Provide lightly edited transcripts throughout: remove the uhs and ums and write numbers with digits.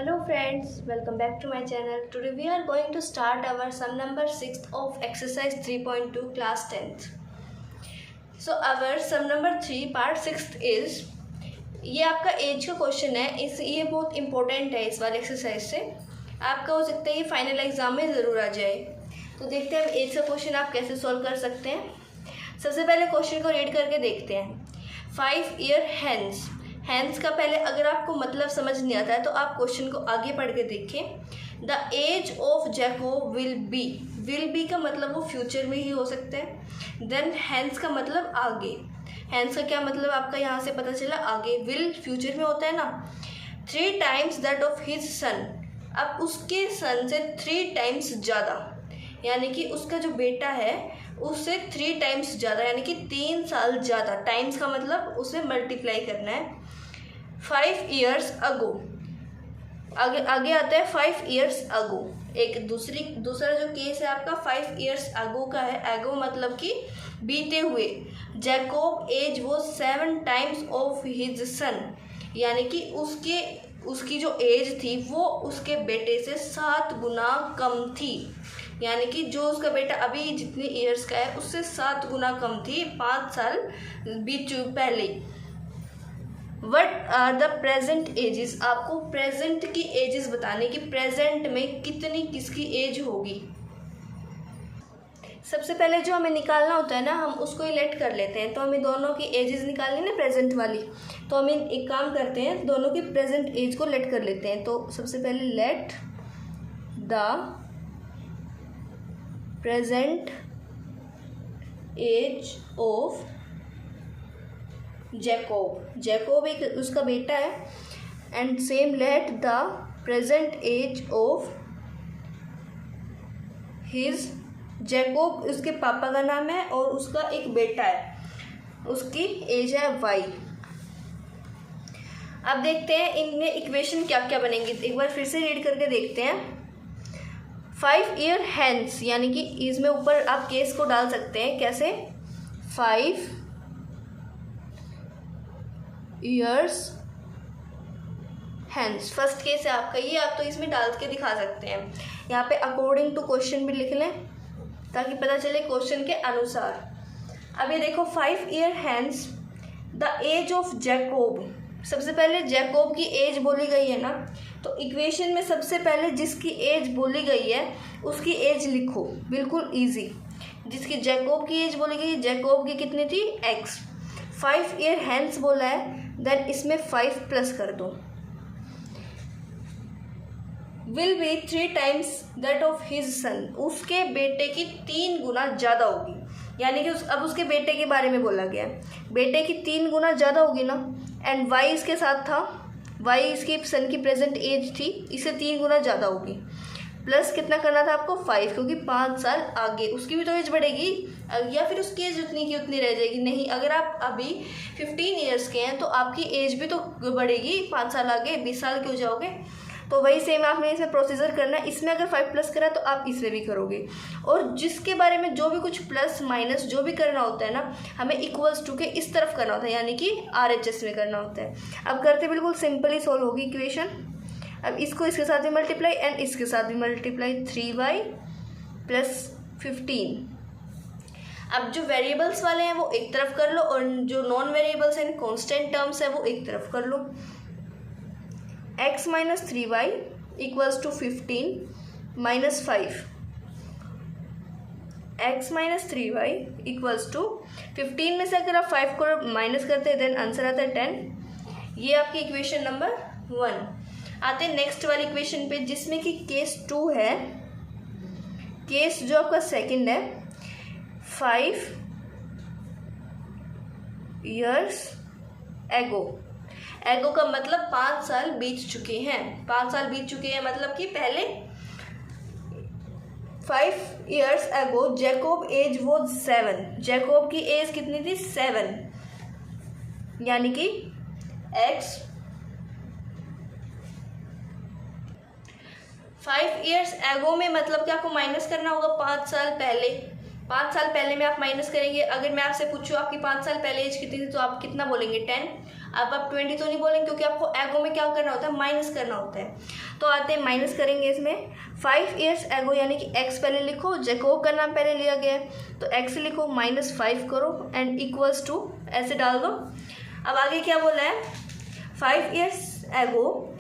Hello friends, welcome back to my channel. Today we are going to start our sum number 6th of exercise 3.2 class 10th. So our sum number 3 part 6th is, ये आपका as का question है, ये बहुत important है इस वाले exercise से. आपका हो सकता है ये फाइनल एग्जाम में ज़रूर आ जाए. तो देखते हैं हम एज का क्वेश्चन आप कैसे सॉल्व कर सकते हैं. सबसे पहले क्वेश्चन को रीड करके देखते हैं. 5 ईयर हैंस. हैंस का पहले अगर आपको मतलब समझ नहीं आता है तो आप क्वेश्चन को आगे पढ़ के देखें. The age of Jacob will be का मतलब वो फ्यूचर में ही हो सकता है. देन हैंस का मतलब आगे. हैंस का क्या मतलब आपका यहाँ से पता चला, आगे. विल फ्यूचर में होता है ना. 3 times that of his son. अब उसके सन से 3 टाइम्स ज़्यादा, यानी कि उसका जो बेटा है उससे 3 टाइम्स ज़्यादा, यानी कि 3 साल ज़्यादा. टाइम्स का मतलब उसे मल्टीप्लाई करना है. 5 ईयर्स अगो. आगे आता है 5 ईयर्स अगो. एक दूसरा जो केस है आपका 5 ईयर्स अगो का है. अगो मतलब कि बीते हुए. जैकोब एज वो 7 टाइम्स ऑफ हिज सन, यानी कि उसकी जो एज थी वो उसके बेटे से 7 गुना कम थी. यानी कि जो उसका बेटा अभी जितने ईयर्स का है उससे 7 गुना कम थी 5 साल बीत पहले. What are the present ages. आपको प्रेजेंट की एजेस बताने की, प्रेजेंट में कितनी किसकी एज होगी. सबसे पहले जो हमें निकालना होता है ना, हम उसको ही लेट कर लेते हैं. तो हमें दोनों की एजेस निकालनी ना प्रेजेंट वाली. तो हम एक काम करते हैं, दोनों की प्रेजेंट एज को लेट कर लेते हैं. तो सबसे पहले let the present age of Jacob एक उसका बेटा है. And same let the present age of his. Jacob उसके पापा का नाम है और उसका एक बेटा है, उसकी एज है y. अब देखते हैं इनमें इक्वेशन क्या क्या बनेंगी. एक बार फिर से रीड करके देखते हैं. 5 ईयर हैंस, यानी कि इसमें ऊपर आप केस को डाल सकते हैं. कैसे? 5 ईयर्स हैंस फर्स्ट केस है आपका ये. आप तो इसमें डाल के दिखा सकते हैं. यहाँ पे अकॉर्डिंग टू क्वेश्चन भी लिख लें ताकि पता चले क्वेश्चन के अनुसार. अब ये देखो 5 year hence the age of Jacob. सबसे पहले जैकोब की एज बोली गई है ना, तो इक्वेशन में सबसे पहले जिसकी एज बोली गई है उसकी एज लिखो. बिल्कुल इजी. जिसकी जैकोब की एज बोली गई, जैकोब की कितनी थी? x. 5 ईयर हैंस बोला है, देन इसमें 5 प्लस कर दो. Will be 3 times that of his सन. उसके बेटे की 3 गुना ज़्यादा होगी. यानी कि अब उसके बेटे के बारे में बोला गया है, बेटे की 3 गुना ज़्यादा होगी ना. एंड y इसके साथ था, y इसकी सन की प्रेजेंट एज थी, इससे 3 गुना ज़्यादा होगी. प्लस कितना करना था आपको? 5, क्योंकि 5 साल आगे उसकी भी तो एज बढ़ेगी, या फिर उसकी एज उतनी की उतनी रह जाएगी. नहीं, अगर आप अभी 15 ईयर्स के हैं तो आपकी एज भी तो बढ़ेगी. 5 साल आगे 20 साल के हो जाओगे. तो वही सेम आपने इसमें प्रोसीजर करना है. इसमें अगर 5 प्लस करा तो आप इसमें भी करोगे. और जिसके बारे में जो भी कुछ प्लस माइनस जो भी करना होता है ना, हमें इक्वल्स टू के इस तरफ करना होता है, यानी कि RHS में करना होता है. अब करते बिल्कुल सिंपली सॉल्व होगी इक्वेशन. अब इसको इसके साथ भी मल्टीप्लाई एंड इसके साथ भी मल्टीप्लाई. 3y plus 15. अब जो वेरिएबल्स वाले हैं वो एक तरफ कर लो और जो नॉन वेरिएबल्स हैं, कॉन्स्टेंट टर्म्स है, वो एक तरफ कर लो. x minus 3y equals to 15 minus 5. x minus 3y equals to 15 में से अगर आप 5 को माइनस करते हैं देन आंसर आता है 10. ये आपकी इक्वेशन नंबर 1. आते हैं नेक्स्ट वाली इक्वेशन पे, जिसमें कि केस 2 है. केस जो आपका सेकंड है, 5 ईयर्स एगो. एगो का मतलब 5 साल बीत चुके हैं. 5 साल बीत चुके हैं मतलब कि पहले 5 ईयर्स एगो जैकोब एज वो 7. जैकोब की एज कितनी थी? 7. यानी कि x 5 ईयर्स एगो में मतलब कि आपको माइनस करना होगा 5 साल पहले. 5 साल पहले में आप माइनस करेंगे. अगर मैं आपसे पूछूँ आपकी 5 साल पहले एज कितनी थी तो आप कितना बोलेंगे? 10. अब आप 20 तो नहीं बोलेंगे क्योंकि आपको एगो में क्या करना होता है, माइनस करना होता है। तो आते हैं माइनस करेंगे इसमें 5 ईयर्स एगो यानी कि एक्स पहले लिखो, जैकोब का नाम पहले लिया गया है तो एक्स लिखो, -5 करो एंड इक्वल्स टू ऐसे डाल दो। अब आगे क्या बोला है, 5 years ago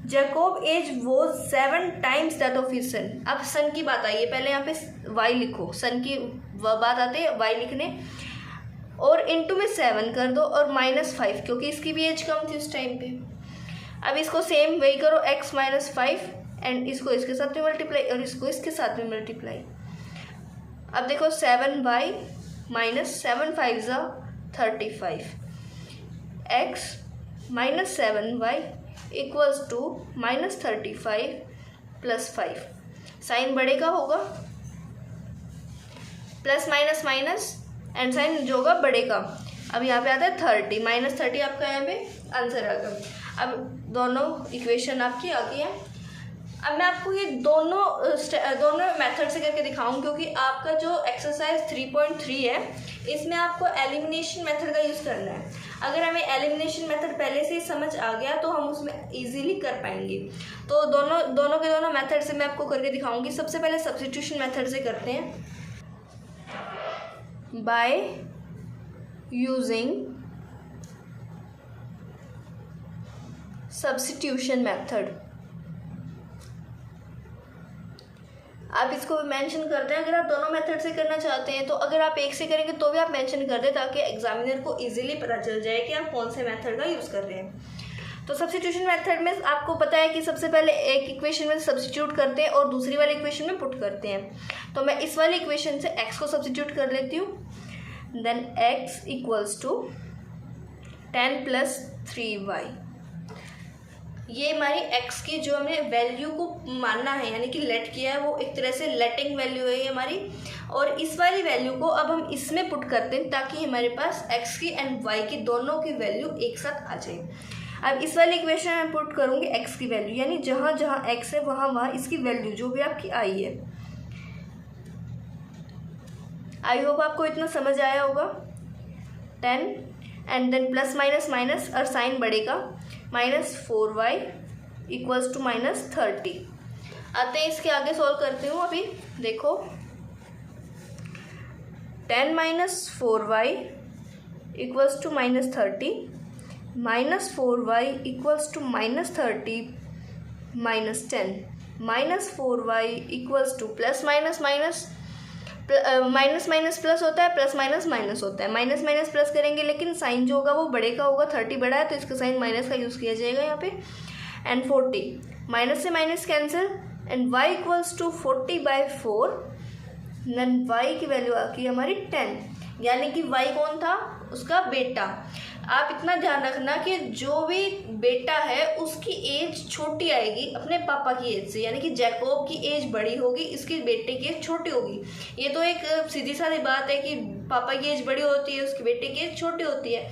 Jacob age was 7 times that of his son. अब सन की बात आई है, पहले यहाँ पे वाई लिखो, सन की बात आती है वाई लिखने, और इनटू में 7 कर दो और -5 क्योंकि इसकी भी एज कम थी उस टाइम पे। अब इसको सेम वही करो, x -5 एंड इसको इसके साथ में मल्टीप्लाई और इसको इसके साथ में मल्टीप्लाई। अब देखो 7y -7 5 35 x -7y equals to -35 + 5। Sign बढ़ेगा होगा, plus minus minus and sign जो होगा बढ़ेगा। अब यहाँ पे आता है 30 -30 आपका यहाँ पे आंसर आ गया। अब दोनों इक्वेशन आपकी आ गई है। अब मैं आपको ये दोनों मेथड से करके दिखाऊं क्योंकि आपका जो एक्सरसाइज 3.3 है इसमें आपको एलिमिनेशन मेथड का यूज़ करना है। अगर हमें एलिमिनेशन मेथड पहले से ही समझ आ गया तो हम उसमें इजीली कर पाएंगे। तो दोनों के दोनों मेथड से मैं आपको करके दिखाऊंगी। सबसे पहले सब्स्टिट्यूशन मेथड से करते हैं। बाय यूजिंग सब्स्टिट्यूशन मेथड, आप इसको मेंशन करते हैं। अगर आप दोनों मेथड से करना चाहते हैं तो अगर आप एक से करेंगे तो भी आप मेंशन कर दें ताकि एग्जामिनर को इजीली पता चल जाए कि आप कौन से मेथड का यूज़ कर रहे हैं। तो सब्स्टिट्यूशन मेथड में आपको पता है कि सबसे पहले एक इक्वेशन में सब्स्टिट्यूट करते हैं और दूसरी वाली इक्वेशन में पुट करते हैं। तो मैं इस वाली इक्वेशन से x को सब्स्टिट्यूट कर लेती हूँ। Then x equals to 10 + 3y। ये हमारी x की जो हमने वैल्यू को मानना है यानी कि लेट किया है वो एक तरह से लेटिंग वैल्यू है ये हमारी, और इस वाली वैल्यू को अब हम इसमें पुट करते हैं ताकि हमारे पास x की एंड y की दोनों की वैल्यू एक साथ आ जाए। अब इस वाली इक्वेशन में पुट करूँगी x की वैल्यू, यानी जहाँ जहाँ x है वहाँ वहाँ इसकी वैल्यू जो भी आपकी आई है। आई होप आपको इतना समझ आया होगा। 10 and then plus minus minus और साइन बढ़ेगा, -4y इक्वल्स टू -30। आते हैं इसके आगे सॉल्व करती हूँ। अभी देखो 10 - 4y equals to -30, -4y equals to -30 -10, -4y equals to plus minus minus, minus minus plus होता है, प्लस माइनस माइनस होता है। माइनस माइनस प्लस करेंगे लेकिन साइन जो होगा वो बड़े का होगा, 30 बड़ा है तो इसका साइन माइनस का यूज़ किया जाएगा यहाँ पे। एंड 40 माइनस से minus cancel and y equals to 40/4। Then y की वैल्यू आ गई हमारी 10, यानी कि y कौन था, उसका बेटा। आप इतना ध्यान रखना कि जो भी बेटा है उसकी एज छोटी आएगी अपने पापा की एज से, यानी कि जैकोब की एज बड़ी होगी, इसकी बेटे की एज छोटी होगी। ये तो एक सीधी सादी बात है कि पापा की एज बड़ी होती है, उसके बेटे की एज छोटी होती है।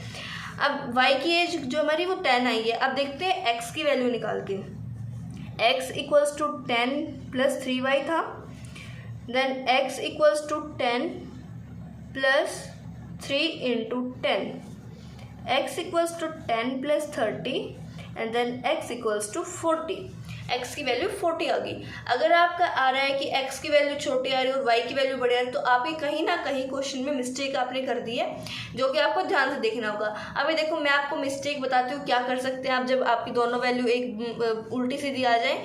अब y की एज जो हमारी वो 10 आई है। अब देखते हैं x की वैल्यू निकाल के। x इक्वल्स टू 10 + 3y था, then x equals to 10 + 3 × 10, x equals to 10 + 30 and then x equals to 40। x की वैल्यू 40 आ गई। अगर आपका आ रहा है कि x की वैल्यू छोटी आ रही है और y की वैल्यू बड़ी आ रही है तो आप ही कहीं ना कहीं क्वेश्चन में मिस्टेक आपने कर दी है, जो कि आपको ध्यान से देखना होगा। अभी देखो मैं आपको मिस्टेक बताती हूँ क्या कर सकते हैं आप जब आपकी दोनों वैल्यू एक उल्टी सीधी आ जाए।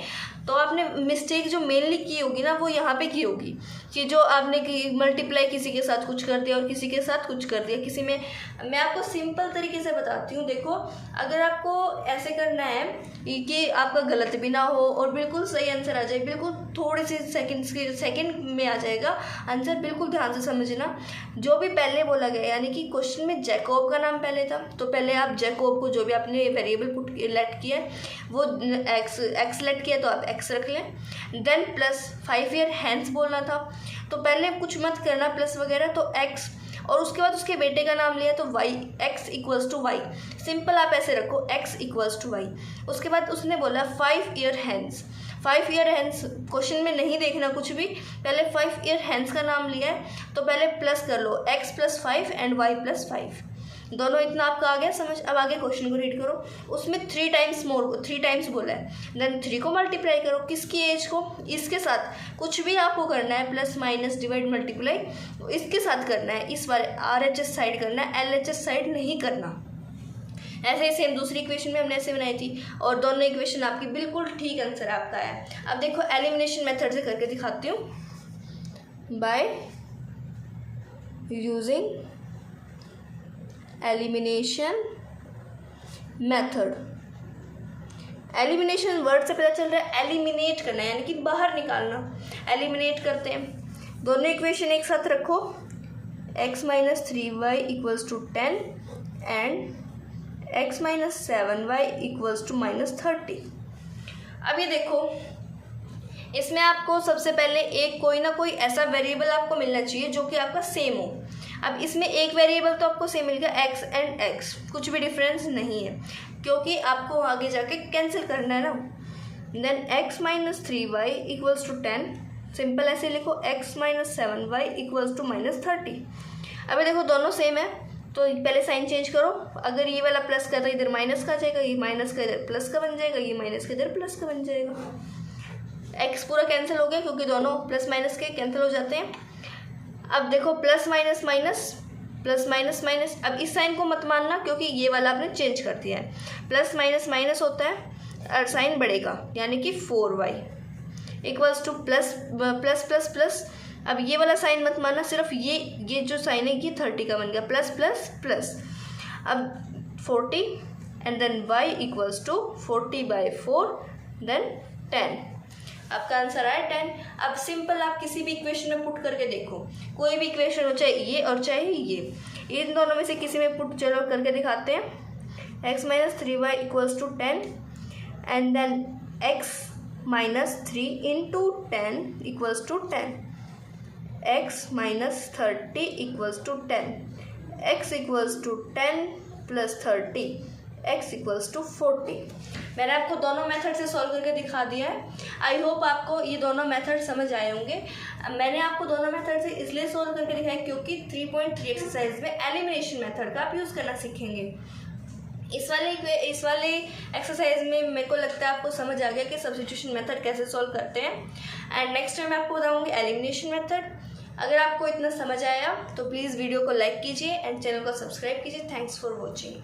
तो आपने मिस्टेक जो मेनली की होगी ना वो यहाँ पे की होगी कि जो आपने मल्टीप्लाई किसी के साथ कुछ कर दिया और किसी के साथ कुछ कर दिया। किसी में मैं आपको सिंपल तरीके से बताती हूँ। देखो अगर आपको ऐसे करना है कि आपका गलत भी ना हो और बिल्कुल सही आंसर आ जाए, बिल्कुल थोड़े से सेकंड में आ जाएगा आंसर, बिल्कुल ध्यान से समझना। जो भी पहले बोला गया यानी कि क्वेश्चन में जैकोब का नाम पहले था तो पहले आप जैकोब को जो भी आपने वेरिएबल पुट लेट किया वो एक्स लेट किया तो आप एक्स रख लें। देन प्लस 5 ईयर हैंस बोलना था तो पहले कुछ मत करना प्लस वगैरह, तो एक्स और उसके बाद उसके बेटे का नाम लिया तो y, x equals to y. Simple आप ऐसे रखो एक्स इक्वल्स टू वाई। उसके बाद उसने बोला 5 year hence. 5 year hence question में नहीं देखना कुछ भी, पहले 5 ईयर हैंस का नाम लिया है तो पहले प्लस कर लो x + 5 एंड y + 5। दोनों इतना आपका आ गया समझ। अब आगे क्वेश्चन को रीड करो, उसमें 3 टाइम्स बोला है, देन 3 को मल्टीप्लाई करो, किसकी एज को, इसके साथ कुछ भी आपको करना है, प्लस माइनस डिवाइड मल्टीप्लाई इसके साथ करना है, इस बार RHS साइड करना है, LHS साइड नहीं करना। ऐसे ही सेम दूसरी इक्वेशन में हमने ऐसे बनाई थी और दोनों इक्वेशन आपकी बिल्कुल ठीक आंसर आपका है। अब देखो एलिमिनेशन मेथड से करके दिखाती हूँ, by using elimination method. Elimination word से पता चल रहा है एलिमिनेट करना है, यानी कि बाहर निकालना। एलिमिनेट करते हैं, दोनों इक्वेशन एक साथ रखो, x minus 3y equals to 10 and x minus 7y equals to minus 30। अब ये देखो, इसमें आपको सबसे पहले एक कोई ना कोई ऐसा वेरिएबल आपको मिलना चाहिए जो कि आपका सेम हो। अब इसमें एक वेरिएबल तो आपको सेम मिल गया, x एंड x, कुछ भी डिफरेंस नहीं है क्योंकि आपको आगे जाके कैंसिल करना है ना। Then x minus 3y equals to 10, simple ऐसे लिखो, x minus 7y equals to minus 30। अभी देखो दोनों सेम है तो पहले साइन चेंज करो, अगर ये वाला प्लस का तो इधर माइनस का जाएगा, ये माइनस का इधर प्लस का बन जाएगा, ये माइनस का इधर प्लस का बन जाएगा। x पूरा कैंसिल हो गया क्योंकि दोनों प्लस माइनस के कैंसिल हो जाते हैं। अब देखो plus minus minus, plus minus minus, अब इस साइन को मत मानना क्योंकि ये वाला आपने चेंज कर दिया है। प्लस माइनस माइनस होता है और साइन बढ़ेगा, यानी कि 4y equals to plus plus plus plus. अब ये वाला साइन मत मानना, सिर्फ ये जो साइन है ये 30 का बन गया, प्लस प्लस प्लस। अब 40 and then y equals to 40/4 then 10। आपका आंसर आया 10। अब सिंपल आप किसी भी इक्वेशन में पुट करके देखो, कोई भी इक्वेशन हो, चाहे ये और चाहे ये, इन दोनों में से किसी में पुट चलो करके दिखाते हैं। x minus 3y equals to 10 and then x minus 3 into 10 equals to 10, x minus 30 equals to 10, x equals to 10 plus 30, x equals to 40। मैंने आपको दोनों मेथड से सॉल्व करके दिखा दिया है। आई होप आपको ये दोनों मेथड समझ आए होंगे। मैंने आपको दोनों मेथड से इसलिए सॉल्व करके दिखाया क्योंकि 3.3 एक्सरसाइज में एलिमिनेशन मेथड का आप यूज़ करना सीखेंगे। इस वाले एक्सरसाइज में मेरे को लगता है आपको समझ आ गया कि सब्स्टिट्यूशन मेथड कैसे सॉल्व करते हैं। एंड नेक्स्ट टाइम मैं आपको बताऊंगी एलिमिनेशन मेथड। अगर आपको इतना समझ आया तो प्लीज़ वीडियो को लाइक कीजिए एंड चैनल को सब्सक्राइब कीजिए। Thanks for watching.